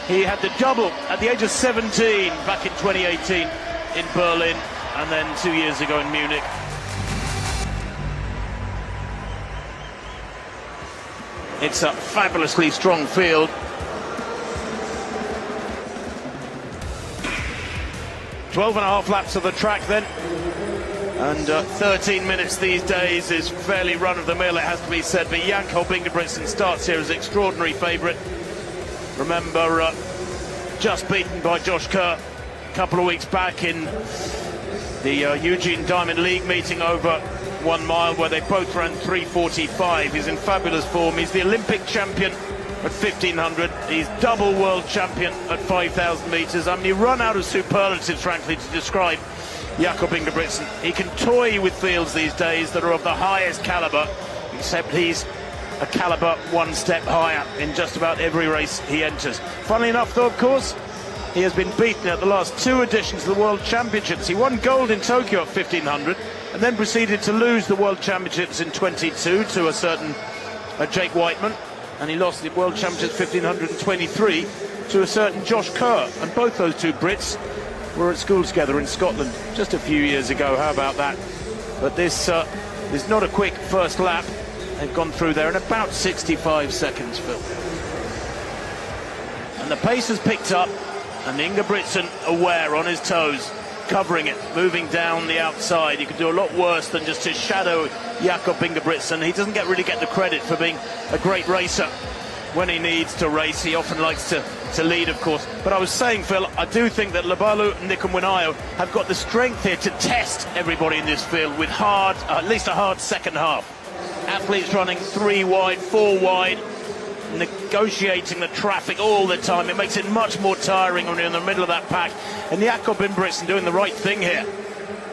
He had the double at the age of 17 back in 2018 in Berlin, and then 2 years ago in Munich. It's a fabulously strong field. 12.5 laps of the track then, and 13 minutes these days is fairly run-of-the-mill, it has to be said, but Jakob Ingebrigtsen starts here as extraordinary favourite. Remember, just beaten by Josh Kerr a couple of weeks back in the Eugene Diamond League meeting over 1 mile, where they both ran 3:45. He's in fabulous form. He's the Olympic champion at 1500. He's double world champion at 5,000 metres. I mean, you run out of superlatives, frankly, to describe Jakob Ingebrigtsen. He can toy with fields these days that are of the highest calibre, except he's a calibre one step higher in just about every race he enters. Funnily enough, though, of course, he has been beaten at the last 2 editions of the World Championships. He won gold in Tokyo at 1500 and then proceeded to lose the World Championships in 22 to a certain Jake Whiteman, and he lost the World Championships 1523 to a certain Josh Kerr, and both those two Brits were at school together in Scotland just a few years ago. How about that? But this is not a quick first lap. They've gone through there in about 65 seconds, Phil. And the pace has picked up, and Ingebrigtsen aware, on his toes, covering it, moving down the outside. He could do a lot worse than just to shadow Jakob Ingebrigtsen. He doesn't really get the credit for being a great racer when he needs to race. He often likes to lead, of course. But I was saying, Phil, I do think that Labalu and Nikomwinayo have got the strength here to test everybody in this field with at least a hard second half. Athletes running 3 wide, 4 wide, negotiating the traffic all the time. It makes it much more tiring when you're in the middle of that pack. And Jakob Ingebrigtsen doing the right thing here.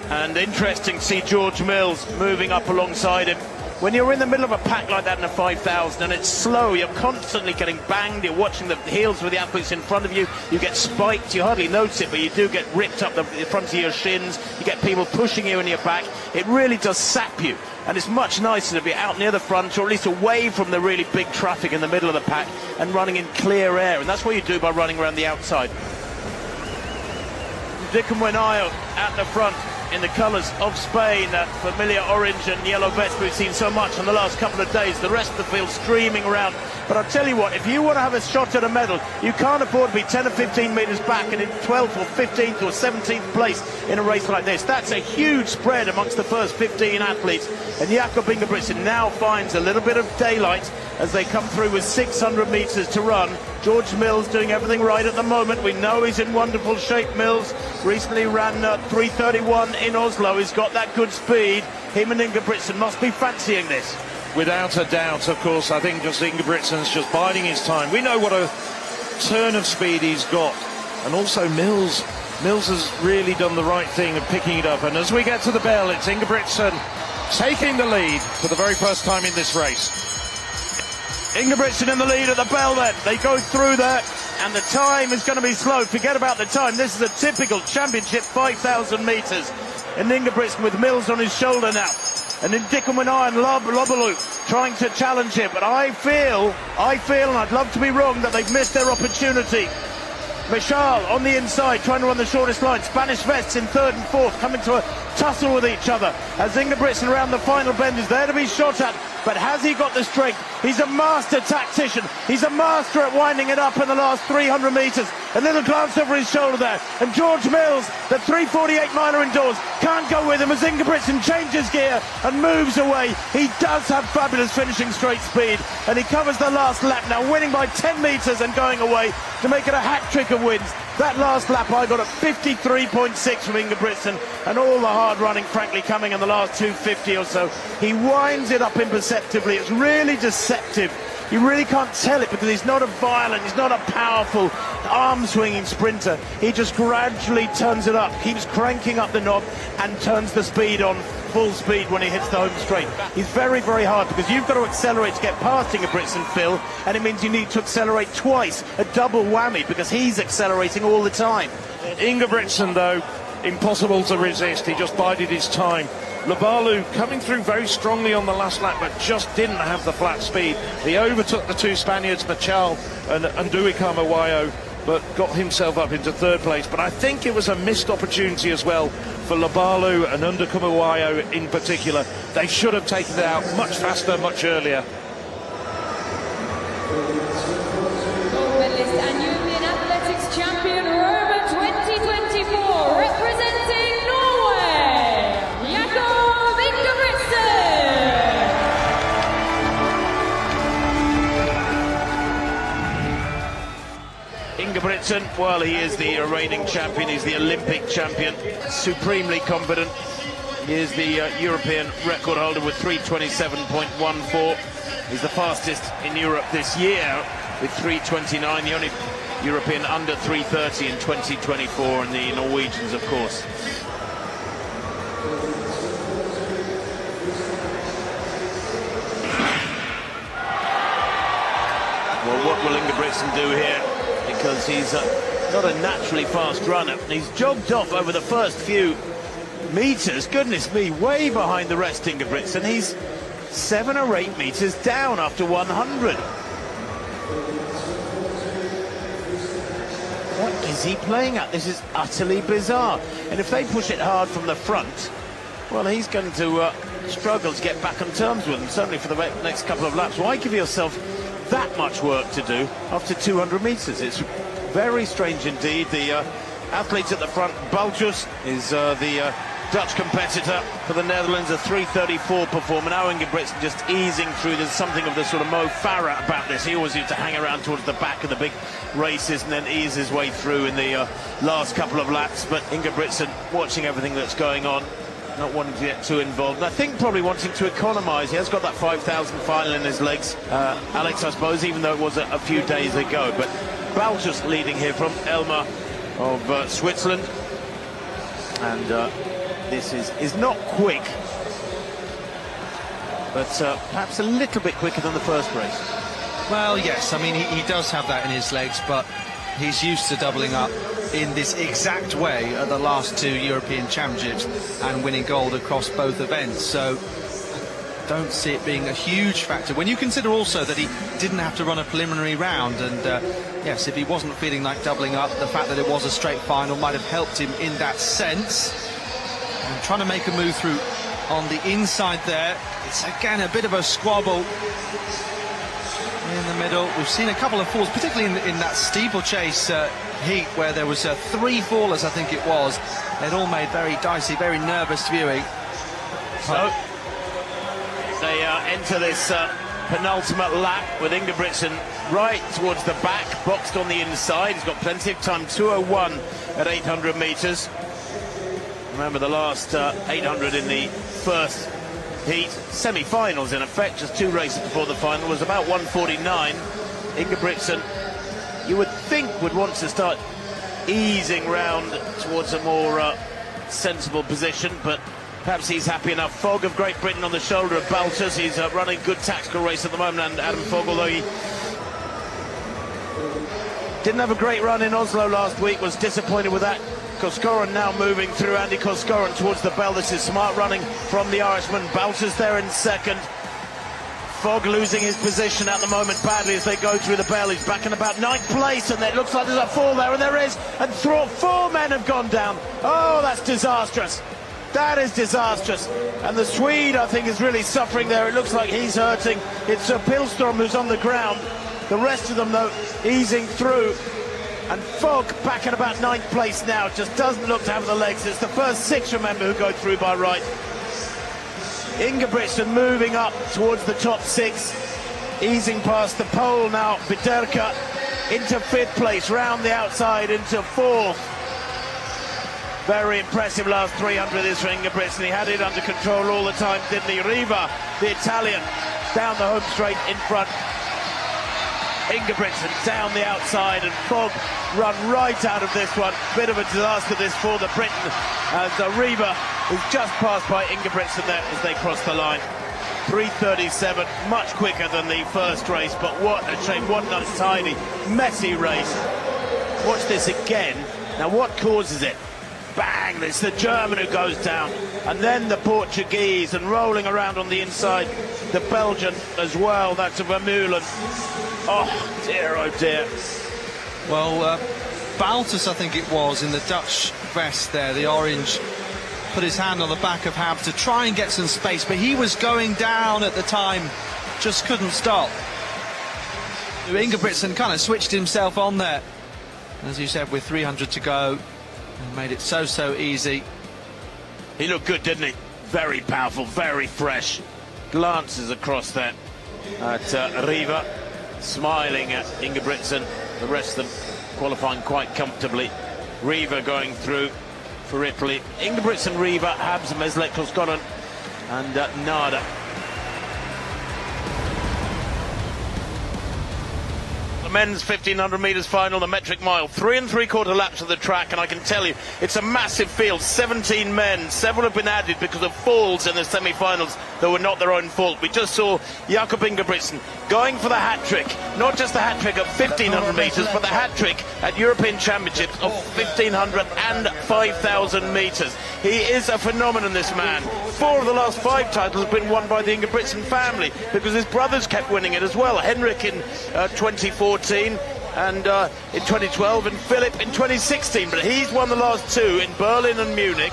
And interesting to see George Mills moving up alongside him. When you're in the middle of a pack like that in a 5,000 and it's slow, you're constantly getting banged, you're watching the heels of the athletes in front of you, you get spiked, you hardly notice it, but you do get ripped up the front of your shins, you get people pushing you in your back. It really does sap you, and it's much nicer to be out near the front, or at least away from the really big traffic in the middle of the pack and running in clear air, and that's what you do by running around the outside. Nikomwinayo at the front in the colours of Spain, that familiar orange and yellow vest we've seen so much in the last couple of days. The rest of the field streaming around. But I'll tell you what, if you want to have a shot at a medal, you can't afford to be 10 or 15 metres back and in 12th or 15th or 17th place in a race like this. That's a huge spread amongst the first 15 athletes. And Jakob Ingebrigtsen now finds a little bit of daylight as they come through with 600 metres to run. George Mills doing everything right at the moment. We know he's in wonderful shape. Mills recently ran 3:31 in Oslo. He's got that good speed. Him and Ingebrigtsen must be fancying this. Without a doubt, of course. I think just Ingebrigtsen's just biding his time. We know what a turn of speed he's got. And also Mills has really done the right thing of picking it up. And as we get to the bell, it's Ingebrigtsen taking the lead for the very first time in this race. Ingebrigtsen in the lead at the bell then. They go through there, and the time is going to be slow. Forget about the time. This is a typical championship 5,000 metres. And Ingebrigtsen with Mills on his shoulder now. And then Nikomwinayo and Labalu trying to challenge him. But I feel, and I'd love to be wrong, that they've missed their opportunity. Michal on the inside, trying to run the shortest line. Spanish vests in 3rd and 4th, coming to a tussle with each other. As Ingebrigtsen around the final bend is there to be shot at. But has he got the strength? He's a master tactician. He's a master at winding it up in the last 300 metres. A little glance over his shoulder there. And George Mills, the 3:48 miler indoors, can't go with him as Ingebrigtsen changes gear and moves away. He does have fabulous finishing straight speed. And he covers the last lap now, winning by 10 metres and going away to make it a hat-trick of wins. That last lap I got at 53.6 from Ingebrigtsen, and all the hard running, frankly, coming in the last 250 or so. He winds it up imperceptibly. It's really deceptive. You really can't tell it because he's not a violent, he's not a powerful arm-swinging sprinter. He just gradually turns it up, keeps cranking up the knob and turns the speed on full speed when he hits the home straight. He's very, very hard because you've got to accelerate to get past Ingebrigtsen, Phil, and it means you need to accelerate twice, a double whammy, because he's accelerating all the time. Ingebrigtsen, though, impossible to resist. He just bided his time. Labalu coming through very strongly on the last lap, but just didn't have the flat speed. He overtook the two Spaniards, Michal and Nduikamawayo, but got himself up into third place. But I think it was a missed opportunity as well for Labalu and Underkumawayo in particular. They should have taken it out much faster, much earlier. Gold medalist and European Athletics champion Roma 2024, representing Norway, Jakob Ingebrigtsen. Ingebrigtsen, well, he is the reigning champion, he's the Olympic champion, supremely confident. He is the European record holder with 3:27.14. He's the fastest in Europe this year with 3:29, the only European under 3:30 in 2024, and the Norwegians, of course. Well, what will Ingebrigtsen do here? Because he's not a naturally fast runner. He's jogged off over the first few meters, goodness me, way behind the rest, Ingebrigtsen. He's 7 or 8 meters down after 100. What is he playing at? This is utterly bizarre. And if they push it hard from the front, well, he's going to struggle to get back on terms with them, certainly for the next couple of laps. Why give yourself that much work to do after 200 meters? It's very strange indeed. The athlete at the front, Baltus, is the Dutch competitor for the Netherlands, a 3:34 performer. Now Ingebrigtsen just easing through. There's something of the sort of Mo Farah about this. He always used to hang around towards the back of the big races and then ease his way through in the last couple of laps. But Ingebrigtsen watching everything that's going on, not wanting to get too involved, and I think probably wanting to economise. He has got that 5,000 final in his legs, Alex, I suppose, even though it was a few days ago. But Baltus leading here from Elma of Switzerland, and this is not quick, but perhaps a little bit quicker than the first race. Well, yes, I mean, he does have that in his legs, but he's used to doubling up in this exact way at the last 2 European Championships and winning gold across both events. So don't see it being a huge factor when you consider also that he didn't have to run a preliminary round, and yes, if he wasn't feeling like doubling up, the fact that it was a straight final might have helped him in that sense. And trying to make a move through on the inside there. It's again a bit of a squabble in the middle. We've seen a couple of falls, particularly in that steeplechase heat, where there was 3 fallers, I think it was. They'd all made very dicey, very nervous viewing. So they enter this penultimate lap with Ingebrigtsen right towards the back, boxed on the inside. He's got plenty of time, 2:01 at 800 metres. Remember the last 800 in the first heat, semi-finals in effect, just 2 races before the final, was about 1:49. Ingebrigtsen, you would think, would want to start easing round towards a more sensible position, but perhaps he's happy enough. Fogg of Great Britain on the shoulder of Baltus. He's running good tactical race at the moment, and Adam Fogg, although he didn't have a great run in Oslo last week, was disappointed with that. Koskoren now moving through, Andy Koskoren towards the bell. This is smart running from the Irishman. Baltus there in second. Fogg losing his position at the moment badly as they go through the bell. He's back in about 9th place, and it looks like there's a fall there, and there is. And 4 men have gone down. Oh, that's disastrous. That is disastrous. And the Swede, I think, is really suffering there. It looks like he's hurting. It's Pilstrom who's on the ground. The rest of them, though, easing through. And Fogg back in about 9th place now, just doesn't look to have the legs. It's the first 6, remember, who go through by right. Ingebrigtsen moving up towards the top 6, easing past the pole now. Biderka into 5th place, round the outside into 4th. Very impressive last 300 is for Ingebrigtsen. He had it under control all the time, didn't he? Riva, the Italian, down the home straight in front. Ingebrigtsen down the outside, and Fogg run right out of this one. Bit of a disaster this for the Briton, as Riva is just passed by Ingebrigtsen there as they cross the line. 3:37, much quicker than the first race, but what a shame, what a tiny, messy race. Watch this again. Now what causes it? Bang, it's the German who goes down, and then the Portuguese, and rolling around on the inside, the Belgian as well, that's a Vermeulen. Oh dear, Well, Baltus, I think it was, in the Dutch vest there, the orange, put his hand on the back of Habs to try and get some space, but he was going down at the time, just couldn't stop. Ingebrigtsen kind of switched himself on there, as you said, with 300 to go, and made it so easy. He looked good, didn't he? Very powerful, very fresh. Glances across that at Riva, smiling at Ingebrigtsen. The rest of them qualifying quite comfortably. Riva going through for Italy. Ingebrigtsen, Riva, Habs, Meslek, Koskonen, and Nada. Men's 1500 metres final, the metric mile, 3 3/4 laps of the track, and I can tell you it's a massive field. 17 men, several have been added because of falls in the semi-finals that were not their own fault. We just saw Jakob Ingebrigtsen going for the hat-trick, not just the hat-trick at 1500 metres, but the hat-trick at European Championships of 1500 and 5000 metres. He is a phenomenon, this man. 4 of the last 5 titles have been won by the Ingebrigtsen family, because his brothers kept winning it as well. Henrik in 2014 and in 2012, and Philip in 2016, but he's won the last 2 in Berlin and Munich.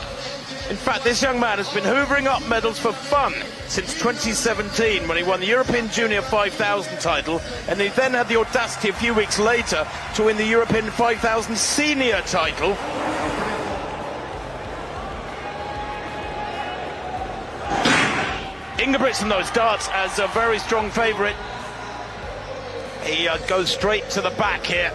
In fact, this young man has been hoovering up medals for fun since 2017, when he won the European Junior 5000 title, and he then had the audacity a few weeks later to win the European 5000 senior title. Ingebrigtsen, though, starts as a very strong favourite. He goes straight to the back here,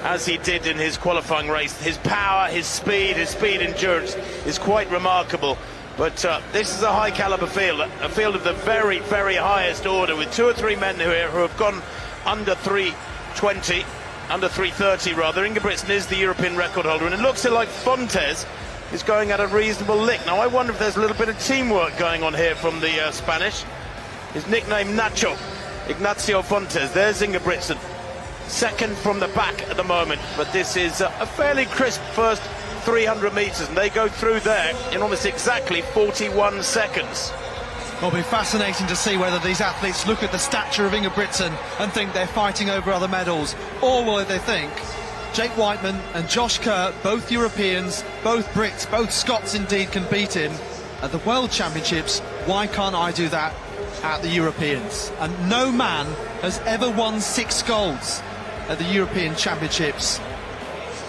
as he did in his qualifying race. His power, his speed endurance is quite remarkable. But this is a high caliber field, a field of the very, very highest order, with 2 or 3 men here who have gone under 3:20, under 3:30 rather. Ingebrigtsen is the European record holder, and it looks like Fontes is going at a reasonable lick. Now I wonder if there's a little bit of teamwork going on here from the Spanish. His nickname Nacho, Ignacio Fontes. There's Ingebrigtsen, second from the back at the moment, but this is a fairly crisp first 300 metres, and they go through there in almost exactly 41 seconds. It'll be fascinating to see whether these athletes look at the stature of Ingebrigtsen and think they're fighting over other medals, or will they think Jake Whiteman and Josh Kerr, both Europeans, both Brits, both Scots indeed, can beat him at the World Championships. Why can't I do that at the Europeans? And no man has ever won 6 golds at the European Championships.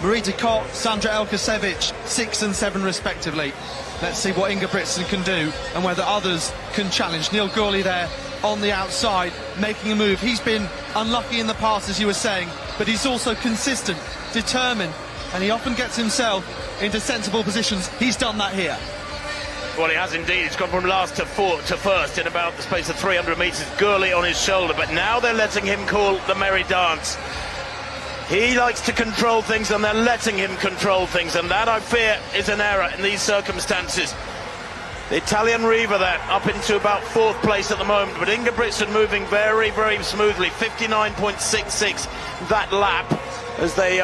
Marie Decott, Sandra Elkasevich, 6 and 7 respectively. Let's see what Ingebrigtsen can do and whether others can challenge. Neil Gourley there on the outside, making a move. He's been unlucky in the past, as you were saying, but he's also consistent, determined, and he often gets himself into sensible positions. He's done that here. Well, he has indeed. He's gone from last to first in about the space of 300 metres. Gourley on his shoulder, but now they're letting him call the merry dance. He likes to control things, and they're letting him control things, and that, I fear, is an error in these circumstances. The Italian Riva there up into about 4th place at the moment, but Ingebrigtsen moving very, very smoothly. 59.66 that lap, as they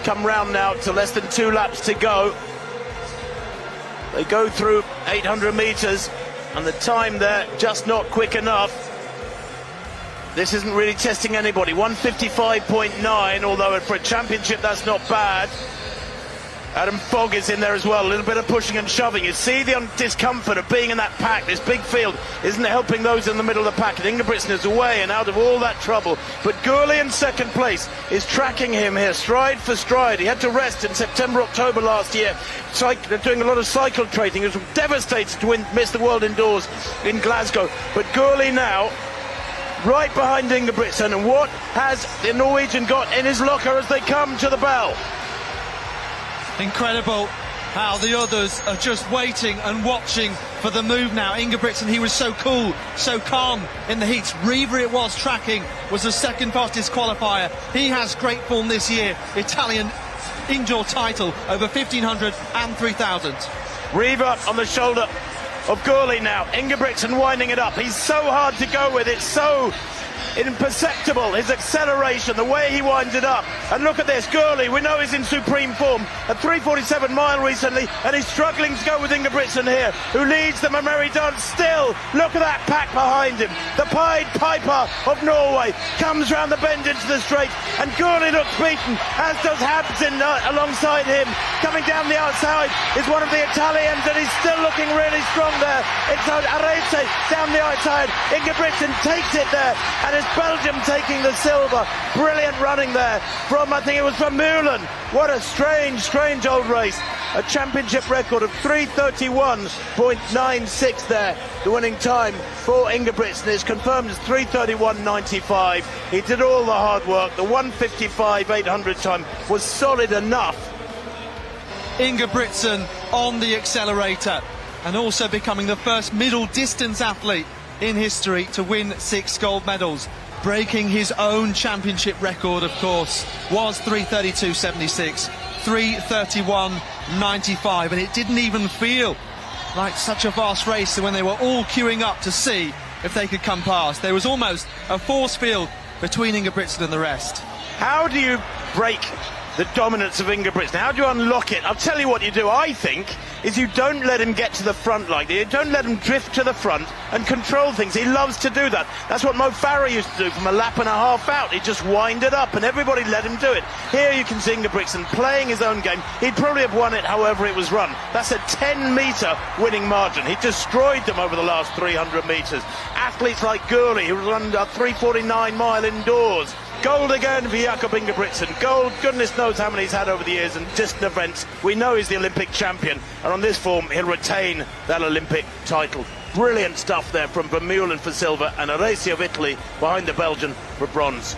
come round now to less than 2 laps to go. They go through 800 metres, and the time there just not quick enough. This isn't really testing anybody. 1:55.9, although for a championship that's not bad. Adam Fogg is in there as well, a little bit of pushing and shoving. You see the discomfort of being in that pack. This big field isn't helping those in the middle of the pack. And Ingebrigtsen is away and out of all that trouble. But Gourley in 2nd place is tracking him here, stride for stride. He had to rest in September, October last year. They're doing a lot of cycle training. He was devastated to miss the World Indoors in Glasgow. But Gourley now right behind Ingebrigtsen. And what has the Norwegian got in his locker as they come to the bell? Incredible how the others are just waiting and watching for the move now. Ingebrigtsen, he was so cool, so calm in the heats. Riva it was tracking, was the 2nd fastest qualifier. He has great form this year. Italian indoor title over 1500 and 3000. Riva on the shoulder of Gourley now. Ingebrigtsen winding it up. He's so hard to go with. It's so imperceptible, his acceleration, the way he winds it up. And look at this, Gurley, we know he's in supreme form, a 3:47 mile recently, and he's struggling to go with Ingebrigtsen here, who leads the Mary Dance still. Look at that pack behind him. The Pied Piper of Norway comes round the bend into the straight, and Gurley looks beaten, as does Habsin alongside him. Coming down the outside is one of the Italians, and he's still looking really strong there. It's Arese down the outside. Ingebrigtsen takes it there, and it's Belgium taking the silver. Brilliant running there from, I think it was from Vermeulen. What a strange old race. A championship record of 3:31.96 there. The winning time for Ingebrigtsen is confirmed as 3:31.95. He did all the hard work. The 1:55.800 time was solid enough. Ingebrigtsen on the accelerator, and also becoming the first middle distance athlete in history to win 6 gold medals. Breaking his own championship record, of course, was 3:32.76, 3:31.95, and it didn't even feel like such a fast race when they were all queuing up to see if they could come past. There was almost a force field between Ingebrigtsen and the rest. How do you break the dominance of Ingebrigtsen? How do you unlock it? I'll tell you what you do, I think, is you don't let him get to the front like that. You don't let him drift to the front and control things. He loves to do that. That's what Mo Farah used to do from a lap and a half out. He'd just wind it up and everybody let him do it. Here you can see Ingebrigtsen playing his own game. He'd probably have won it however it was run. That's a 10-metre winning margin. He destroyed them over the last 300 metres. Athletes like Gurley, who run a 3:49 mile indoors. Gold again for Jakob Ingebrigtsen. Gold, goodness knows how many he's had over the years in distant events. We know he's the Olympic champion, and on this form he'll retain that Olympic title. Brilliant stuff there from Vermeulen for silver and Arese of Italy behind the Belgian for bronze.